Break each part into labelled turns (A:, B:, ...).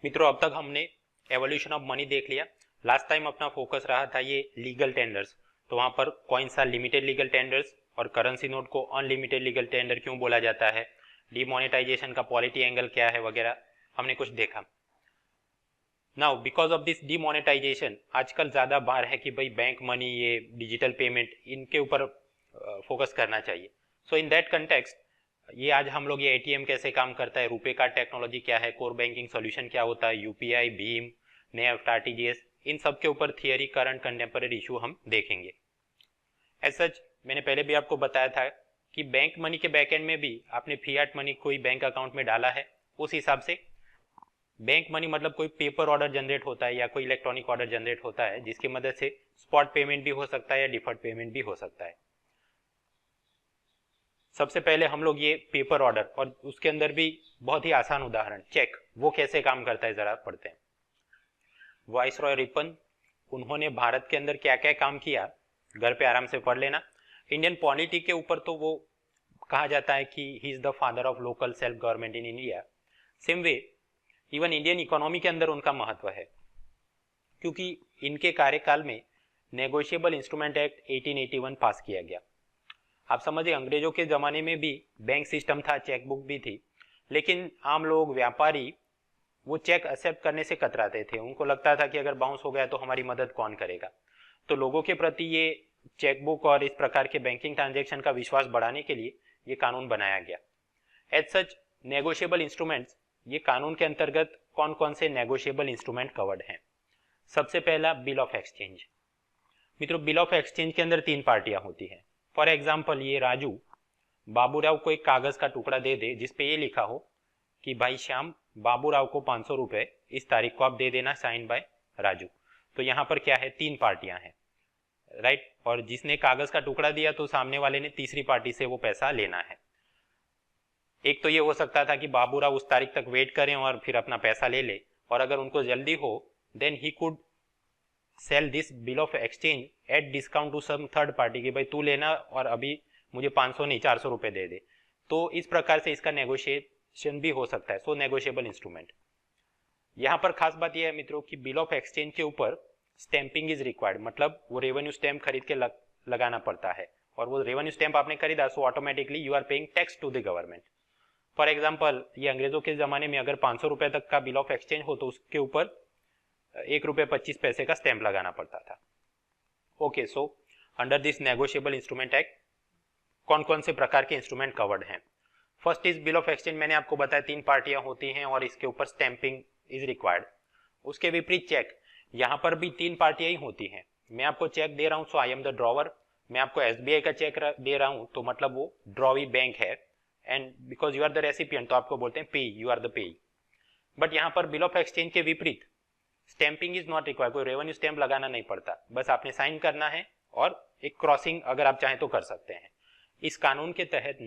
A: मित्रों, अब तक हमने एवोल्यूशन ऑफ मनी देख लिया। लास्ट टाइम अपना फोकस रहा था ये लीगल टेंडर्स। तो वहां पर कौन सा लिमिटेड लीगल टेंडर्स और करेंसी नोट को अनलिमिटेड लीगल टेंडर क्यों बोला जाता है, डीमोनेटाइजेशन का पॉलिटी एंगल क्या है वगैरह हमने कुछ देखा। Now because of this demonetisation आजकल ज़्यादा बार है कि भाई बैंक मनी, ये डिजिटल पेमेंट, इनके ऊपर फोकस करना चाहिए। सो इन दैट कंटेक्स्ट ये आज हम लोग ये एटीएम कैसे काम करता है, रुपे कार्ड टेक्नोलॉजी क्या है, कोर बैंकिंग सोल्यूशन क्या होता है, यूपीआई, भीम, नेफ्ट, आरटीजीएस, इन सब के ऊपर थियरी, करंट, कंटेम्पररी इशू हम देखेंगे। एज सच मैंने पहले भी आपको बताया था कि बैंक मनी के बैकएंड में भी आपने फिएट मनी कोई बैंक अकाउंट में डाला है, उस हिसाब से बैंक मनी मतलब कोई पेपर ऑर्डर जनरेट होता है या कोई इलेक्ट्रॉनिक ऑर्डर जनरेट होता है जिसकी मदद से स्पॉट पेमेंट भी हो सकता है या डिफर्ड पेमेंट भी हो सकता है। सबसे पहले हम लोग ये पेपर ऑर्डर और उसके अंदर भी बहुत ही आसान उदाहरण चेक, वो कैसे काम करता है जरा पढ़ते हैं। वाइसरॉय रिपन, उन्होंने भारत के अंदर क्या क्या काम किया, घर पे आराम से पढ़ लेना। इंडियन पॉलिटी के ऊपर तो वो कहा जाता है कि he is the father of local self government in India. Same way even Indian economy के अंदर उनका महत्व है, क्योंकि इनके कार्यकाल में नेगोशिएबल इंस्ट्रूमेंट एक्ट 1881 पास किया गया। आप समझिए, अंग्रेजों के जमाने में भी बैंक सिस्टम था, चेकबुक भी थी, लेकिन आम लोग, व्यापारी वो चेक एक्सेप्ट करने से कतराते थे। उनको लगता था कि अगर बाउंस हो गया तो हमारी मदद कौन करेगा। तो लोगों के प्रति ये चेकबुक और इस प्रकार के बैंकिंग ट्रांजैक्शन का विश्वास बढ़ाने के लिए ये कानून बनाया गया। एज सच नेगोशिएबल इंस्ट्रूमेंट्स, ये कानून के अंतर्गत कौन कौन से नेगोशिएबल इंस्ट्रूमेंट कवर्ड हैं। सबसे पहला बिल ऑफ एक्सचेंज। मित्रों, बिल ऑफ एक्सचेंज के अंदर 3 पार्टियां होती हैं। फॉर एग्जाम्पल, ये राजू बाबूराव को एक कागज का टुकड़ा दे दे जिसपे ये लिखा हो कि भाई श्याम, बाबूराव को 500 रुपए इस तारीख को आप दे देना, साइन बाय राजू। तो यहाँ पर क्या है, 3 पार्टियां हैं, राइट। और जिसने कागज का टुकड़ा दिया तो सामने वाले ने तीसरी पार्टी से वो पैसा लेना है। एक तो ये हो सकता था कि बाबूराव उस तारीख तक वेट करें और फिर अपना पैसा ले ले, और अगर उनको जल्दी हो then he could sell this bill of exchange at discount to some third party, कि भाई तू लेना और अभी मुझे 500 नहीं 400 रुपए दे दे। तो इस प्रकार से इसका नेगोशिएशन भी हो सकता है। सो नेगोशिएबल इंस्ट्रूमेंट। यहाँ पर खास बात यह है मित्रों कि बिल ऑफ एक्सचेंज के ऊपर स्टैंपिंग इज रिक्वायर्ड, मतलब वो रेवेन्यू स्टैंप खरीद के लगाना पड़ता है, और वो रेवेन्यू स्टैंप आपने खरीदा so automatically you are paying tax to the government. For example, ये अंग्रेजों के जमाने में अगर 500 रुपए तक का बिल ऑफ एक्सचेंज हो तो उसके ऊपर 1 रुपये 25 पैसे का स्टैंप लगाना पड़ता था। Okay, so under this negotiable instrument act कौन कौन से प्रकार के इंस्ट्रूमेंट कवर्ड हैं। First is bill of exchange. मैंने आपको बताया 3 पार्टियां होती हैं और इसके ऊपर स्टैंपिंग इज रिक्वायर्ड। उसके विपरीत चेक, यहाँ पर भी 3 पार्टियां ही होती हैं। मैं आपको चेक दे रहा हूँ सो आई एम द ड्रॉवर। मैं आपको एसबीआई का चेक दे रहा हूँ तो मतलब वो ड्रॉवी बैंक है, and because you are the recipient तो आपको बोलते हैं payee, you are the payee. But यहाँ पर बिल ऑफ एक्सचेंज के विपरीत स्टैंपिंग इज नॉट रिक्वायर्ड, कोई रेवेन्यू स्टैंप लगाना नहीं पड़ता, बस आपने साइन करना है और एक क्रॉसिंग अगर आप चाहें तो कर सकते हैं। इस कानून के तहत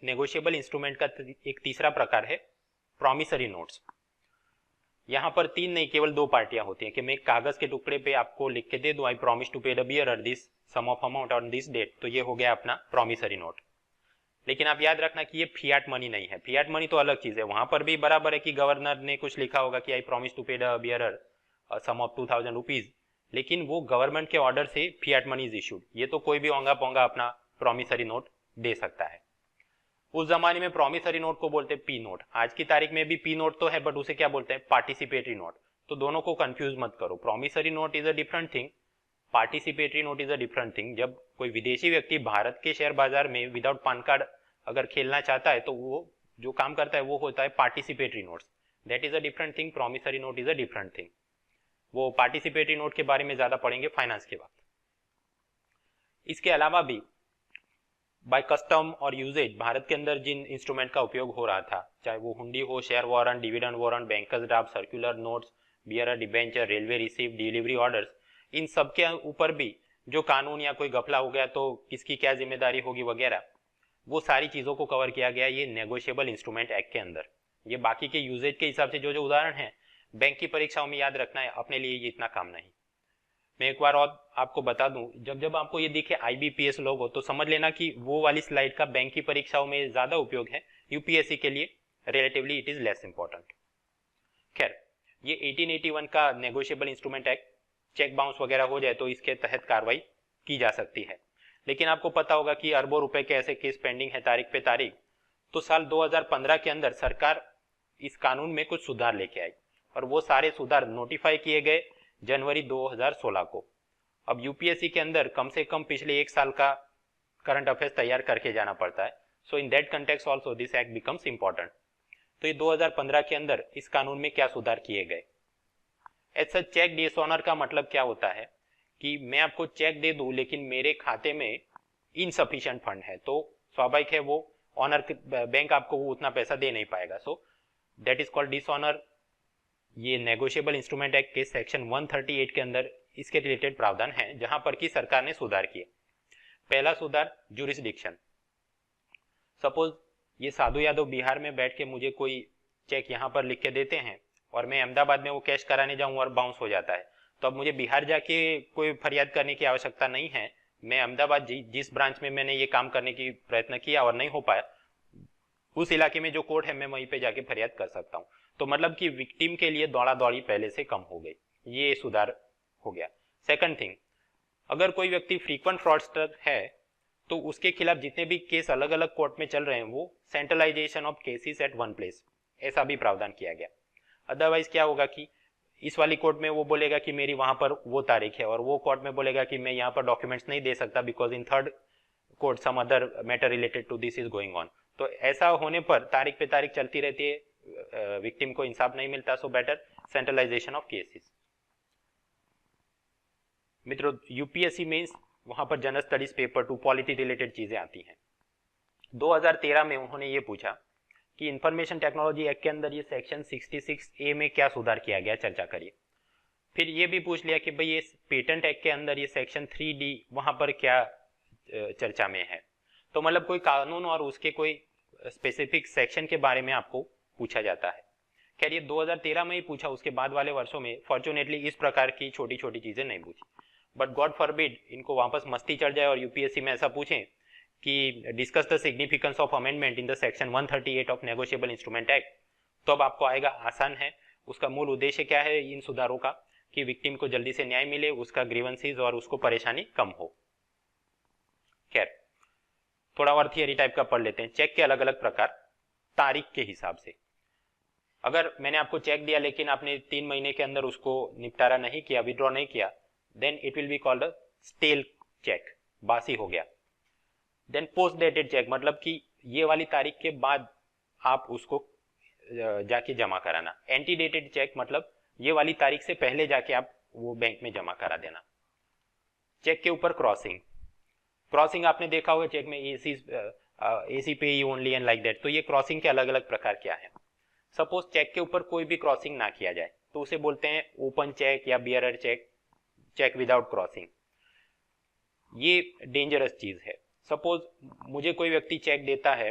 A: नेगोशिएबल इंस्ट्रूमेंट का एक तीसरा प्रकार है प्रॉमिसरी नोट्स। यहाँ पर 3 नहीं केवल 2 पार्टियां होती हैं कि मैं एक कागज के टुकड़े पे आपको लिख के दे दूं, I promise to pay the bearer this sum of amount on this date, तो ये हो गया अपना प्रॉमिसरी नोट। लेकिन आप याद रखना कि ये फिएट मनी नहीं है। फिएट मनी तो अलग चीज है, वहां पर भी बराबर है कि गवर्नर ने कुछ लिखा होगा कि I promise to pay the bearer sum of 2000 rupees, लेकिन वो गवर्नमेंट के ऑर्डर से फिएट मनी इज इशूड। ये तो कोई भी ओंगा पोंगा अपना प्रॉमिसरी नोट दे सकता है। उस जमाने में प्रॉमिसरी नोट को बोलते हैं पी नोट। आज की तारीख में भी पी नोट तो है, बट उसे क्या बोलते हैं, पार्टिसिपेटरी नोट। तो दोनों को कंफ्यूज मत करो। Promissory note is a different thing, participatory note is a different thing. जब कोई विदेशी व्यक्ति भारत के शेयर बाजार में विदाउट पैन कार्ड अगर खेलना चाहता है तो वो जो काम करता है वो होता है participatory notes, that is a different thing. Promissory note is a different thing. वो पार्टिसिपेटरी नोट के बारे में ज्यादा पढ़ेंगे फाइनेंस के वक्त। इसके अलावा भी बाय कस्टम और यूजेज भारत के अंदर जिन इंस्ट्रूमेंट का उपयोग हो रहा था, चाहे वो हुंडी हो, share warrant, dividend warrant, bankers draft, circular notes, bearer debenture, railway receipt, delivery orders, इन सब के ऊपर भी जो कानून या कोई गफला हो गया तो किसकी क्या जिम्मेदारी होगी वगैरह, वो सारी चीजों को कवर किया गया ये नेगोशिएबल इंस्ट्रूमेंट एक्ट के अंदर। ये बाकी के यूजेज के हिसाब से जो जो उदाहरण है बैंक की परीक्षाओं में याद रखना है, अपने लिए ये इतना काम नहीं। मैं एक बार और आपको बता दूं, जब जब आपको ये दिखे आईबीपीएस लोगो तो समझ लेना कि वो वाली स्लाइड का बैंक की परीक्षाओं में ज्यादा उपयोग है, यूपीएससी के लिए relatively it is less important. खैर, ये 1881 का negotiable instrument act, cheque bounce वगैरह हो जाए तो इसके तहत कार्रवाई की जा सकती है। लेकिन आपको पता होगा कि अरबों रुपए के ऐसे केस पेंडिंग है तारीख पे तारीख। तो साल 2015 के अंदर सरकार इस कानून में कुछ सुधार लेके आई और वो सारे सुधार नोटिफाई किए गए जनवरी 2016 को। अब यूपीएससी के अंदर कम से कम पिछले 1 साल का करंट अफेयर्स तैयार करके जाना पड़ता है। So in that context also this act becomes important. तो ये 2015 के अंदर इस कानून में क्या सुधार किए गए। ऐसा चेक डिसऑनर का मतलब क्या होता है कि मैं आपको चेक दे दूं लेकिन मेरे खाते में इनसफिशिएंट फंड है, तो स्वाभाविक है वो ऑनर बैंक आपको वो उतना पैसा दे नहीं पाएगा। सो दैट इज कॉल्ड डिसऑनर। ये नेगोशिएबल इंस्ट्रूमेंट एक्ट के सेक्शन 138 के अंदर इसके रिलेटेड प्रावधान है जहां पर कि सरकार ने सुधार किए। पहला सुधार ज्यूरिसडिक्शन। सपोज ये साधु यादव बिहार में बैठ के मुझे कोई चेक यहाँ पर लिख के देते हैं और मैं अहमदाबाद में वो कैश कराने जाऊँ और बाउंस हो जाता है, तो अब मुझे बिहार जाके कोई फरियाद करने की आवश्यकता नहीं है। मैं अहमदाबाद जिस ब्रांच में मैंने ये काम करने की प्रयत्न किया और नहीं हो पाया, उस इलाके में जो कोर्ट है मैं वहीं पे जाके फरियाद कर सकता हूँ। तो मतलब कि विक्टिम के लिए दौड़ा दौड़ी पहले से कम हो गई, ये सुधार हो गया। सेकंड थिंग, अगर कोई व्यक्ति फ्रीक्वेंट फ्रॉडस्टर है तो उसके खिलाफ जितने भी केस अलग अलग कोर्ट में चल रहे हैं वो centralisation of cases at one place, ऐसा भी प्रावधान किया गया। अदरवाइज क्या होगा कि इस वाली कोर्ट में वो बोलेगा कि मेरी वहां पर वो तारीख है और वो कोर्ट में बोलेगा कि मैं यहाँ पर डॉक्यूमेंट्स नहीं दे सकता because in third court some other matter related to this is going on. तो ऐसा होने पर तारीख पे तारीख चलती रहती है, विक्टिम को इंसाफ नहीं मिलता। So better centralisation of cases. मित्रों, यूपीएससी मींस वहां पर general studies paper two polity related चीजें आती हैं। 2013 में उन्होंने ये पूछा कि इंफॉर्मेशन टेक्नोलॉजी एक्ट के अंदर ये सेक्शन 66A में क्या सुधार किया गया, चर्चा करिए। फिर ये भी पूछ लिया कि भाई ये पेटेंट एक्ट के अंदर ये सेक्शन 3D वहां पर क्या चर्चा में है। तो मतलब कोई कानून और उसके कोई स्पेसिफिक सेक्शन के बारे में आपको पूछा जाता है। खैर ये 2013 में ही पूछा, उसके बाद वाले वर्षों में फॉर्चुनेटली इस प्रकार की छोटी छोटी चीजें नहीं पूछी। बट गॉड फॉरबिड इनको वापस मस्ती चढ़ जाए और यूपीएससी में ऐसा पूछें कि discuss the significance of amendment in the section 138 of negotiable instrument act, तो अब आपको आएगा आसान है। उसका मूल उद्देश्य क्या है इन सुधारों का कि विक्टिम को जल्दी से न्याय मिले, उसका ग्रीवेंसेस और उसको परेशानी कम हो। खैर थोड़ा और थियरी टाइप का पढ़ लेते हैं। चेक के अलग अलग प्रकार तारीख के हिसाब से। अगर मैंने आपको चेक दिया लेकिन आपने 3 महीने के अंदर उसको निपटारा नहीं किया, विड्रॉ नहीं किया, then it will be called a stale cheque, बासी हो गया। देन पोस्ट डेटेड चेक, मतलब कि ये वाली तारीख के बाद आप उसको जाके जमा कराना। एंटी डेटेड चेक, मतलब ये वाली तारीख से पहले जाके आप वो बैंक में जमा करा देना। चेक के ऊपर क्रॉसिंग, क्रॉसिंग आपने देखा होगा चेक में एसी पे ही ओनली एंड लाइक दैट। तो ये क्रॉसिंग के अलग अलग प्रकार क्या है। सपोज चेक के ऊपर कोई भी क्रॉसिंग ना किया जाए तो उसे बोलते हैं ओपन चेक या bearer cheque, cheque without crossing. ये डेंजरस चीज है। सपोज मुझे कोई व्यक्ति चेक देता है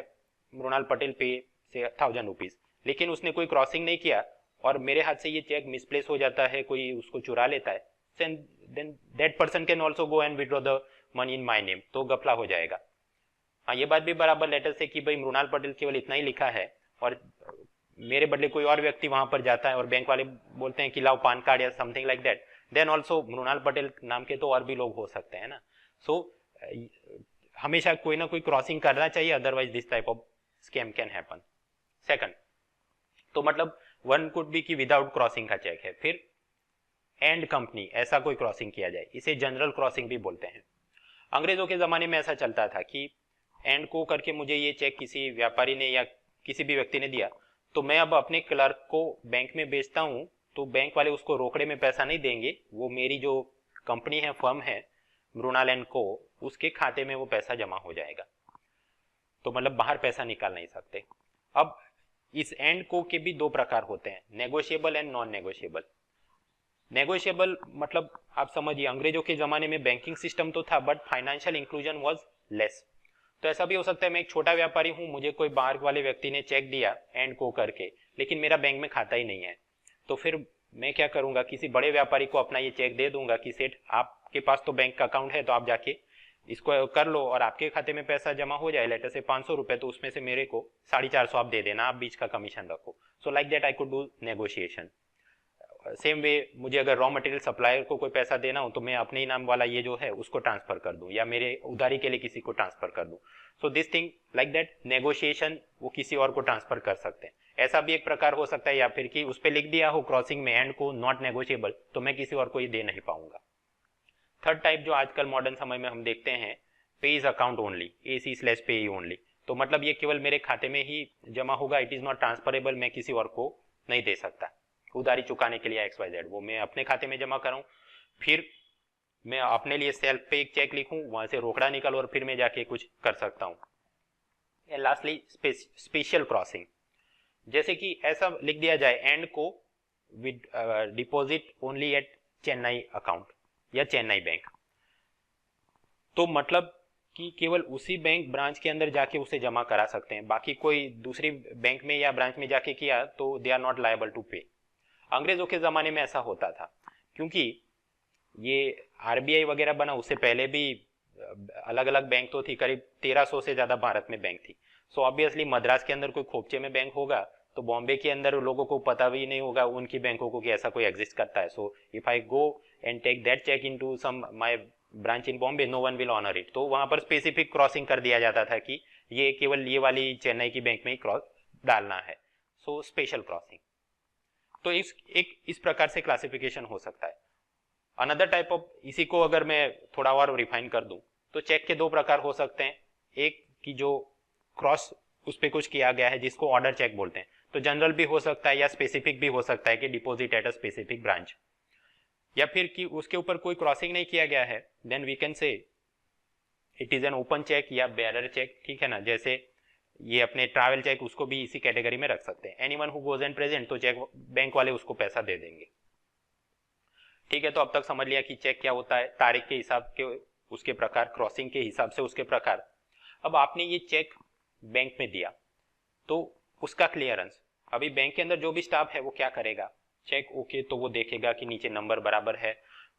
A: मृणाल पटेल पे से 1000 रुपीज, लेकिन उसने कोई क्रॉसिंग नहीं किया और मेरे हाथ से ये चेक मिसप्लेस हो जाता है, कोई उसको चुरा लेता है, then that person can also go and withdraw the money in my name, तो गफला हो जाएगा। हाँ, ये बात भी बराबर लेटर से कि भाई मृणाल पटेल केवल इतना ही लिखा है और मेरे बदले कोई और व्यक्ति वहां पर जाता है और बैंक वाले बोलते हैं कि लाओ पान कार्ड या something like that, then also Mrinal Patel नाम के तो और भी लोग हो सकते हैं ना। सो हमेशा कोई ना कोई क्रॉसिंग करना चाहिए, otherwise this type of scam can happen. Second, तो मतलब वन कुड बी कि विदाउट क्रॉसिंग का चेक है। फिर एंड कंपनी, ऐसा कोई क्रॉसिंग किया जाए, इसे जनरल क्रॉसिंग भी बोलते हैं। अंग्रेजों के जमाने में ऐसा चलता था कि एंड को करके मुझे ये चेक किसी व्यापारी ने या किसी भी व्यक्ति ने दिया, तो मैं अब अपने क्लर्क को बैंक में बेचता हूं, तो बैंक वाले उसको रोकड़े में पैसा नहीं देंगे, वो मेरी जो कंपनी है, फर्म है मृणाल एंड को, उसके खाते में वो पैसा जमा हो जाएगा। तो मतलब बाहर पैसा निकाल नहीं सकते। अब इस एंड को के भी 2 प्रकार होते हैं, negotiable and non negotiable. Negotiable मतलब आप समझिए, अंग्रेजों के जमाने में बैंकिंग सिस्टम तो था but financial inclusion was less. तो ऐसा भी हो सकता है मैं एक छोटा व्यापारी हूं, मुझे कोई बाहर वाले व्यक्ति ने चेक दिया एंड को करके, लेकिन मेरा बैंक में खाता ही नहीं है, तो फिर मैं क्या करूंगा, किसी बड़े व्यापारी को अपना ये चेक दे दूंगा कि सेठ आपके पास तो बैंक का अकाउंट है, तो आप जाके इसको कर लो और आपके खाते में पैसा जमा हो जाए, लेटर से 500 रुपए, तो उसमें से मेरे को 450 आप दे देना, आप बीच का कमीशन रखो। So like that I could do negotiation. Same way मुझे अगर रॉ मटेरियल सप्लायर को कोई पैसा देना हो तो मैं अपने ही नाम वाला ये जो है उसको ट्रांसफर कर दूं या मेरे उधारी के लिए किसी को ट्रांसफर कर दूं। So this thing like that negotiation वो किसी और को ट्रांसफर कर सकते हैं। ऐसा भी एक प्रकार हो सकता है, या फिर कि उस पर लिख दिया हो क्रॉसिंग में एंड को नॉट नेगोशिएबल, तो मैं किसी और को ये दे नहीं पाऊंगा। थर्ड टाइप जो आजकल मॉडर्न समय में हम देखते हैं, पे इज अकाउंट ओनली, AC/पे ओनली। तो मतलब ये केवल मेरे खाते में ही जमा होगा, इट इज नॉट ट्रांसफरेबल, मैं किसी और को नहीं दे सकता। उधारी चुकाने के लिए XYZ वो मैं अपने खाते में जमा करूं, फिर मैं अपने लिए सेल्फ पे एक चेक लिखूं, वहां से रोकड़ा निकालूं और फिर मैं जाके कुछ कर सकता हूं। एंड लास्टली स्पेशल क्रॉसिंग, जैसे कि ऐसा लिख दिया जाए एंड को with deposit only at Chennai account या चेन्नई बैंक, तो मतलब कि केवल उसी बैंक ब्रांच के अंदर जाके उसे जमा करा सकते हैं, बाकी कोई दूसरी बैंक में या ब्रांच में जाके किया तो they are not liable to pay. अंग्रेजों के ज़माने में ऐसा होता था, क्योंकि ये RBI वगैरह बना उससे पहले भी अलग अलग बैंक तो थी, करीब 1300 से ज़्यादा भारत में बैंक थी। सो ऑब्वियसली मद्रास के अंदर कोई खोपचे में बैंक होगा तो बॉम्बे के अंदर लोगों को पता भी नहीं होगा उनकी बैंकों को कि ऐसा कोई एग्जिस्ट करता है। So if I go and take that cheque into some my branch in Bombay, no one will honour it. तो वहां पर स्पेसिफिक क्रॉसिंग कर दिया जाता था कि ये केवल ये वाली चेन्नई की बैंक में ही क्रॉस डालना है। सो स्पेशल क्रॉसिंग, तो इस प्रकार से क्लासिफिकेशन हो सकता है। अनदर टाइप ऑफ, इसी को अगर मैं थोड़ा और रिफाइन कर दूं तो चेक के दो प्रकार हो सकते हैं। एक कि जो क्रॉस उस पर कुछ किया गया है जिसको ऑर्डर चेक बोलते हैं, तो जनरल भी हो सकता है या स्पेसिफिक भी हो सकता है कि deposit at a specific branch, या फिर कि उसके ऊपर कोई क्रॉसिंग नहीं किया गया है, then we can say it is an open cheque या बेयरर चेक, ठीक है ना। जैसे ये अपने ट्रैवल चेक उसको भी इसी कैटेगरी में रख सकते हैं, anyone who goes and present, तो चेक बैंक वाले उसको पैसा दे देंगे, ठीक है। तो अब तक समझ लिया कि चेक क्या होता है, तारीख के हिसाब के उसके प्रकार, क्रॉसिंग के हिसाब से उसके प्रकार। अब आपने ये चेक बैंक में दिया तो उसका क्लियरेंस, अभी बैंक के अंदर जो भी स्टाफ है वो क्या करेगा, चेक ओके तो वो देखेगा कि नीचे नंबर बराबर है।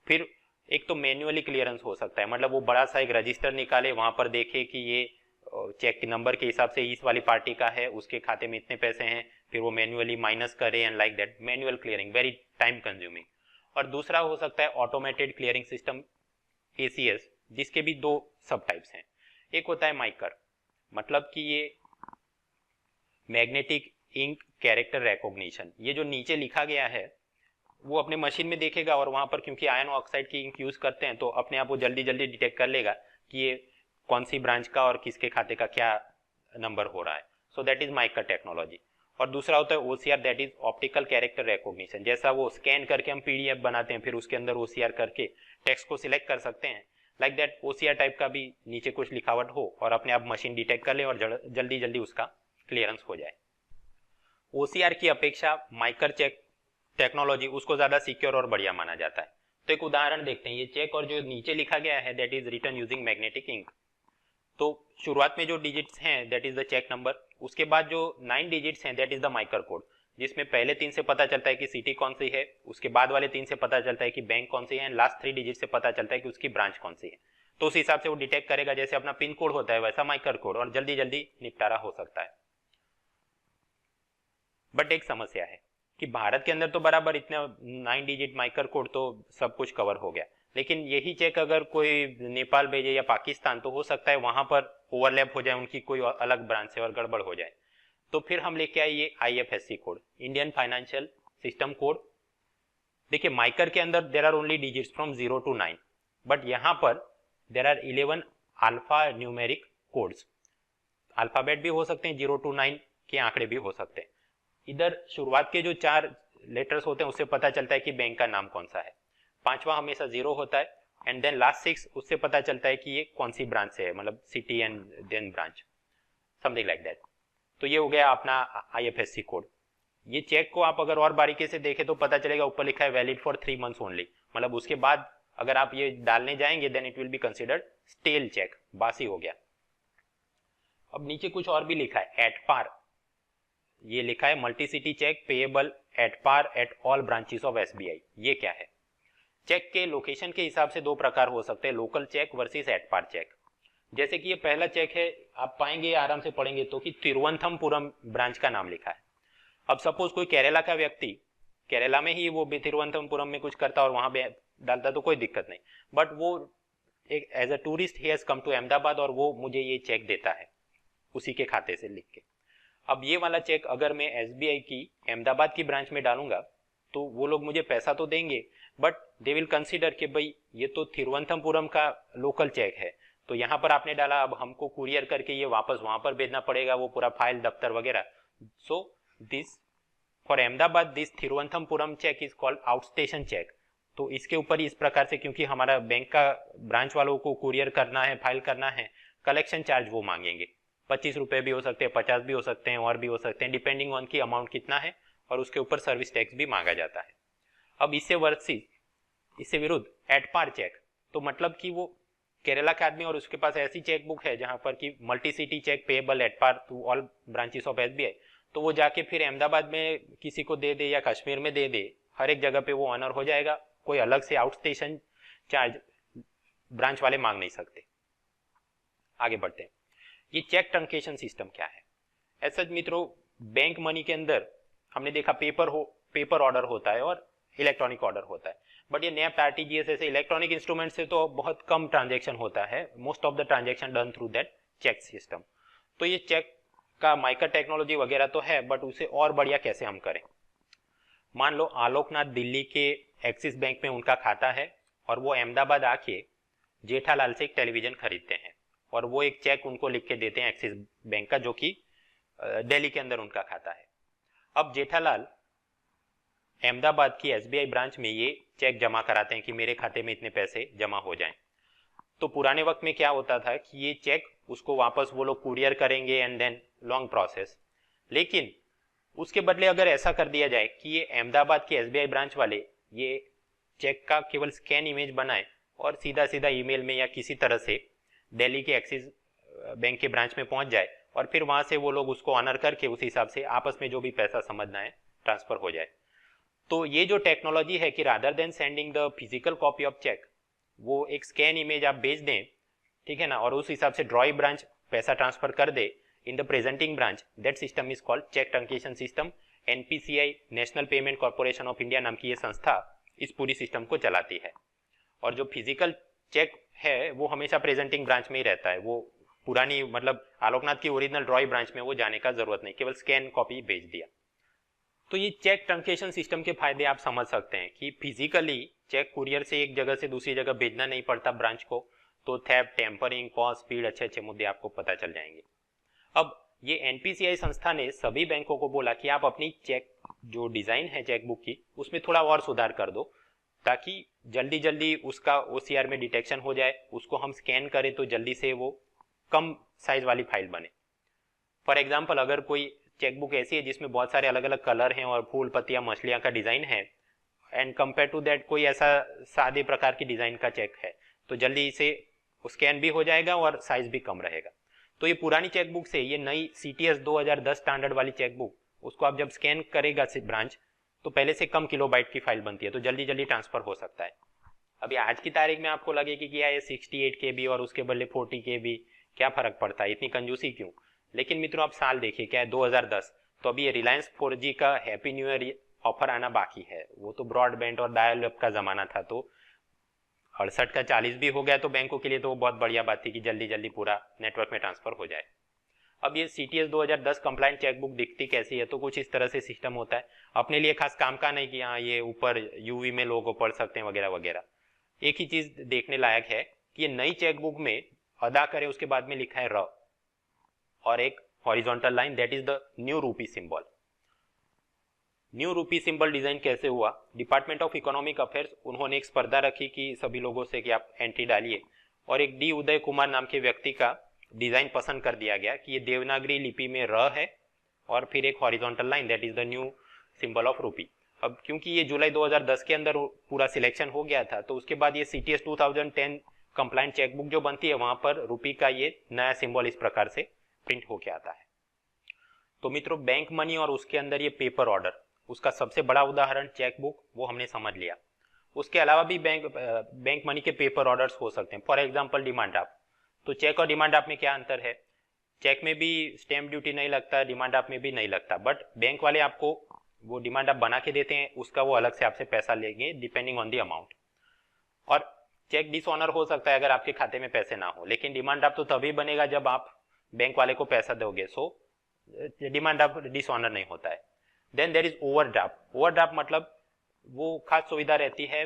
A: फिर एक तो मैन्युअली क्लियरेंस हो सकता है, मतलब वो बड़ा सा एक रजिस्टर निकाले, वहां पर देखे कि ये चेक नंबर के हिसाब से इस वाली पार्टी का है, उसके खाते में इतने पैसे हैं, फिर वो मैन्युअली माइनस करे and like that, manual clearing very time consuming. और दूसरा हो सकता है ऑटोमेटेड क्लियरिंग सिस्टम ACS, जिसके भी दो सब टाइप्स हैं। एक होता है माइकर, मतलब कि ये मैग्नेटिक इंक कैरेक्टर रिकॉग्निशन, ये जो नीचे लिखा गया है वो अपने मशीन में देखेगा और वहां पर क्योंकि आयन ऑक्साइड की इंक यूज करते हैं तो अपने आप वो जल्दी जल्दी डिटेक्ट कर लेगा कि ये कौन सी ब्रांच का और किसके खाते का क्या नंबर हो रहा है। So that is MICR technology. और दूसरा होता है OCR, that is optical character recognition, जैसा वो स्कैन करके हम PDF बनाते हैं फिर उसके अंदर OCR करके टेक्स्ट को सिलेक्ट कर सकते हैं, लाइक दैट OCR टाइप का भी नीचे कुछ लिखावट हो और अपने आप मशीन डिटेक्ट कर ले और जल्दी जल्दी उसका क्लियरेंस हो जाए। OCR की अपेक्षा माइकर चेक टेक्नोलॉजी उसको ज्यादा सिक्योर और बढ़िया माना जाता है। तो एक उदाहरण देखते हैं, ये चेक और जो नीचे लिखा गया है that is written using magnetic ink. तो शुरुआत में जो डिजिट्स हैं that is the cheque number, उसके बाद जो 9 डिजिट्स हैं that is the MICR code, जिसमें पहले 3 से पता चलता है कि सिटी कौन सी है, उसके बाद वाले 3 से पता चलता है कि बैंक कौन सी है, एंड लास्ट 3 डिजिट से पता चलता है कि उसकी ब्रांच कौन सी है। तो उस हिसाब से वो डिटेक्ट करेगा, जैसे अपना पिन कोड होता है वैसा माइकर कोड, और जल्दी जल्दी निपटारा हो सकता है। बट एक समस्या है कि भारत के अंदर तो बराबर इतने 9 डिजिट माइकर कोड तो सब कुछ कवर हो गया, लेकिन यही चेक अगर कोई नेपाल भेजे या पाकिस्तान तो हो सकता है वहां पर ओवरलैप हो जाए उनकी कोई अलग ब्रांच से और गड़बड़ हो जाए। तो फिर हम लेके आए ये IFSC code, Indian financial system code. देखिए माइकर के अंदर there are only digits from 0 to 9, but यहाँ पर there are 11 alphanumeric codes, alphabet भी हो सकते हैं, 0 to 9 के आंकड़े भी हो सकते हैं। इधर शुरुआत के जो 4 लेटर्स होते हैं उससे पता चलता है कि बैंक का नाम कौन सा है, 5वां हमेशा 0 होता है, एंड देन लास्ट 6 उससे पता चलता है कि ये कौन सी ब्रांच से है, मतलब city and then branch, something like that. तो ये हो गया अपना IFSC कोड। ये चेक को आप अगर और बारीकी से देखें तो पता चलेगा ऊपर लिखा है वैलिड फॉर 3 मंथ्स ओनली, मतलब उसके बाद अगर आप ये डालने जाएंगे then it will be considered stale cheque, बासी हो गया। अब नीचे कुछ और भी लिखा है, एट पार, ये लिखा है multi city cheque payable at par at all branches of SBI। ये क्या है, चेक के लोकेशन के हिसाब से 2 प्रकार हो सकते हैं, local cheque versus at par cheque. जैसे कि ये पहला चेक है, आप पाएंगे आराम से पढ़ेंगे तो कि तिरुवनंतपुरम ब्रांच का नाम लिखा है। अब सपोज कोई केरला का व्यक्ति केरला में ही वो तिरुवनंतपुरम में कुछ करता और वहां पे डालता तो कोई दिक्कत नहीं, बट वो एक as a tourist he has come to Ahmedabad और वो मुझे ये चेक देता है उसी के खाते से लिख के। अब ये वाला चेक अगर मैं एसबीआई की अहमदाबाद की ब्रांच में डालूंगा तो वो लोग मुझे पैसा तो देंगे, बट दे विल कंसीडर कि भाई ये तो तिरुवनंतपुरम का लोकल चेक है, तो यहाँ पर आपने डाला, अब हमको कुरियर करके ये वापस वहां पर भेजना पड़ेगा, वो पूरा फाइल दफ्तर वगैरह। So this for Ahmedabad this Thiruvananthapuram cheque is called outstation cheque. तो इसके ऊपर इस प्रकार से, क्योंकि हमारा बैंक का ब्रांच वालों को कुरियर करना है, फाइल करना है, कलेक्शन चार्ज वो मांगेंगे। 25 रुपए भी हो सकते हैं, 50 भी हो सकते हैं, और भी हो सकते हैं, डिपेंडिंग ऑन की अमाउंट कितना है, और उसके ऊपर सर्विस टैक्स भी मांगा जाता है। अब इससे विरुद्ध एट पार चेक, तो मतलब कि वो केरला का आदमी और उसके पास ऐसी चेक बुक है जहां पर कि multi city cheque payable at par to all branches of SBI, तो वो जाके फिर अहमदाबाद में किसी को दे दे या कश्मीर में दे दे, हर एक जगह पे वो ऑनर हो जाएगा, कोई अलग से आउट स्टेशन चार्ज ब्रांच वाले मांग नहीं सकते। आगे बढ़ते हैं, ये चेक ट्रंकेशन सिस्टम क्या है। ऐसा मित्रों, बैंक मनी के अंदर हमने देखा पेपर ऑर्डर होता है और इलेक्ट्रॉनिक ऑर्डर होता है, बट ये नेफ्ट आरटीजीएस ऐसे इलेक्ट्रॉनिक इंस्ट्रूमेंट से तो बहुत कम ट्रांजैक्शन होता है, most of the transaction done through that cheque system. तो ये चेक का माइक्रो टेक्नोलॉजी वगैरह तो है, बट उसे और बढ़िया कैसे हम करें। मान लो आलोकनाथ दिल्ली के एक्सिस बैंक में उनका खाता है और वो अहमदाबाद आके जेठालाल से एक टेलीविजन खरीदते हैं और वो एक चेक उनको लिख के देते हैं एक्सिस बैंक का, जो कि दिल्ली के अंदर उनका खाता है। अब जेठालाल अहमदाबाद की एसबीआई ब्रांच में ये चेक जमा कराते हैं कि मेरे खाते में इतने पैसे जमा हो जाएं। तो पुराने वक्त में क्या होता था कि ये चेक उसको वापस वो लोग कुरियर करेंगे एंड देन लॉन्ग प्रोसेस, लेकिन उसके बदले अगर ऐसा कर दिया जाए कि ये अहमदाबाद के एसबीआई ब्रांच वाले ये चेक का केवल स्कैन इमेज बनाए और सीधा सीधा ईमेल में या किसी तरह से दिल्ली के एक्सिस बैंक के ब्रांच में पहुंच जाए और फिर वहां से वो लोग उसको ऑनर करके उस हिसाब से आपस में जो भी पैसा समझना है ट्रांसफर हो जाए। तो ये जो टेक्नोलॉजी है कि rather than sending the physical copy of cheque, वो एक स्कैन इमेज आप भेज दें, ठीक है ना, और उस हिसाब से ड्रॉई ब्रांच पैसा ट्रांसफर कर दे in the presenting branch, that system is called cheque truncation system. NPCI national payment corporation of India नाम की ये संस्था इस पूरी सिस्टम को चलाती है। और जो फिजिकल चेक है वो हमेशा प्रेजेंटिंग ब्रांच में ही रहता है, वो पुरानी मतलब आलोकनाथ की ओरिजिनल ड्रॉई ब्रांच में वो जाने का जरूरत नहीं, केवल स्कैन कॉपी भेज दिया। तो ये चेक ट्रंकेशन सिस्टम के फायदे आप समझ सकते हैं कि फिजिकली चेक कुरियर से एक जगह से दूसरी जगह भेजना नहीं पड़ता ब्रांच को, तो थेफ्ट, टेम्परिंग, कॉस्ट, स्पीड, अच्छे अच्छे मुद्दे आपको पता चल जाएंगे। अब ये एनपीसीआई संस्था ने सभी बैंकों को बोला कि आप अपनी चेक जो डिजाइन है चेकबुक की उसमें थोड़ा और सुधार कर दो, ताकि जल्दी जल्दी उसका ओसीआर में डिटेक्शन हो जाए, उसको हम स्कैन करें तो जल्दी से वो कम साइज वाली फाइल बने। फॉर एग्जाम्पल, अगर कोई चेकबुक ऐसी है जिसमें बहुत सारे अलग अलग कलर हैं और फूल, पत्तियां, मछलियां का डिजाइन है, एंड कंपेयर टू दैट कोई ऐसा सादे प्रकार की डिजाइन का चेक है, तो जल्दी से स्कैन भी हो जाएगा और साइज भी कम रहेगा। तो ये पुरानी चेकबुक से ये नई सीटीएस 2010 स्टैंडर्ड वाली चेकबुक, उसको आप जब स्कैन करेगा ब्रांच तो पहले से कम किलोबाइट की फाइल बनती है, तो जल्दी जल्दी ट्रांसफर हो सकता है। अभी आज की तारीख में आपको लगेगी कि ये 68 KB और उसके बदले 40 KB, क्या फर्क पड़ता है, इतनी कंजूसी क्यों। लेकिन मित्रों आप साल देखिए, क्या है 2010, तो अभी ये रिलायंस 4G का हैप्पी न्यू ईयर ऑफर आना बाकी है। वो तो ब्रॉडबैंड और डायल अप का जमाना था, तो 68 का 40 भी हो गया, तो बैंकों के लिए तो बहुत बढ़िया बात थी कि जल्दी जल्दी पूरा नेटवर्क में ट्रांसफर हो जाए। अब ये सीटीएस 2010 कंप्लाइंट चेकबुक दिखती कैसी है, तो कुछ इस तरह से सिस्टम होता है, अपने लिए खास काम का नहीं कि हाँ ये ऊपर यूवी में लोगो पढ़ सकते हैं वगैरह वगैरह। एक ही चीज देखने लायक है कि ये नई चेकबुक में अदा करें उसके बाद में लिखा है र और एक horizontal line, that is the new रूपी सिंबल। न्यू रूपी सिंबल डिजाइन कैसे हुआ, डिपार्टमेंट ऑफ इकोनॉमिक अफेयर्स उन्होंने एक स्पर्धा रखी कि सभी लोगों से कि आप एंट्री डालिए, और एक डी उदय कुमार नाम के व्यक्ति का डिजाइन पसंद कर दिया गया कि ये देवनागरी लिपि में र है और फिर एक horizontal line, that is the new symbol of रूपी। अब क्योंकि ये जुलाई 2010 के अंदर पूरा सिलेक्शन हो गया था, तो उसके बाद ये सीटीएस 2010 कंप्लाइंट चेकबुक जो बनती है वहां पर रूपी का ये नया सिंबल इस प्रकार से प्रिंट होके आता है। तो मित्रों बैंक मनी और उसके अंदर ये पेपर ऑर्डर, उसका सबसे बड़ा उदाहरण चेकबुक, वो हमने समझ लिया। उसके अलावा भी बैंक मनी के पेपर ऑर्डर्स हो सकते हैं। फॉर एग्जांपल डिमांड ड्राफ्ट, तो चेक और डिमांड ड्राफ्ट में क्या अंतर है, चेक में भी स्टैम्प ड्यूटी नहीं लगता, डिमांड ड्राफ्ट में भी नहीं लगता, बट बैंक वाले आपको वो डिमांड आप बना के देते हैं, उसका वो अलग से आपसे पैसा लेंगे डिपेंडिंग ऑन द अमाउंट। और चेक डिसऑनर हो सकता है अगर आपके खाते में पैसे ना हो, लेकिन डिमांड ड्राफ्ट तो तभी बनेगा जब आप बैंक वाले को पैसा दोगे, सो डिमांड ड्राफ्ट डिसऑनर नहीं होता है। Then there is overdraft. Overdraft मतलब वो खास सुविधा रहती है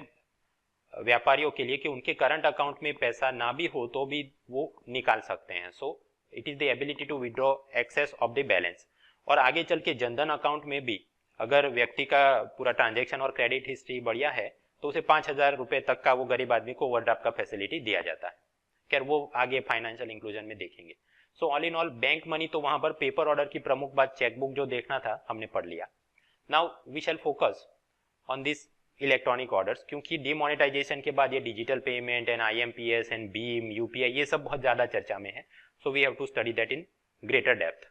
A: व्यापारियों के लिए कि उनके करंट अकाउंट में पैसा ना भी हो तो भी वो निकाल सकते हैं। So it is the ability to withdraw excess of the balance. और आगे चल के जनधन अकाउंट में भी अगर व्यक्ति का पूरा ट्रांजैक्शन और क्रेडिट हिस्ट्री बढ़िया है तो उसे 5,000 रुपए तक का वो गरीब आदमी को ओवरड्राफ्ट का फैसिलिटी दिया जाता है। खैर वो आगे फाइनेंशियल इंक्लूजन में देखेंगे। So all in all bank money तो वहां पर पेपर ऑर्डर की प्रमुख बात चेकबुक जो देखना था हमने पढ़ लिया। Now we shall focus on this electronic orders, क्योंकि डिमोनेटाइजेशन के बाद ये digital payment and IMPS and BHIM UPI ये सब बहुत ज्यादा चर्चा में है। So we have to study that in greater depth.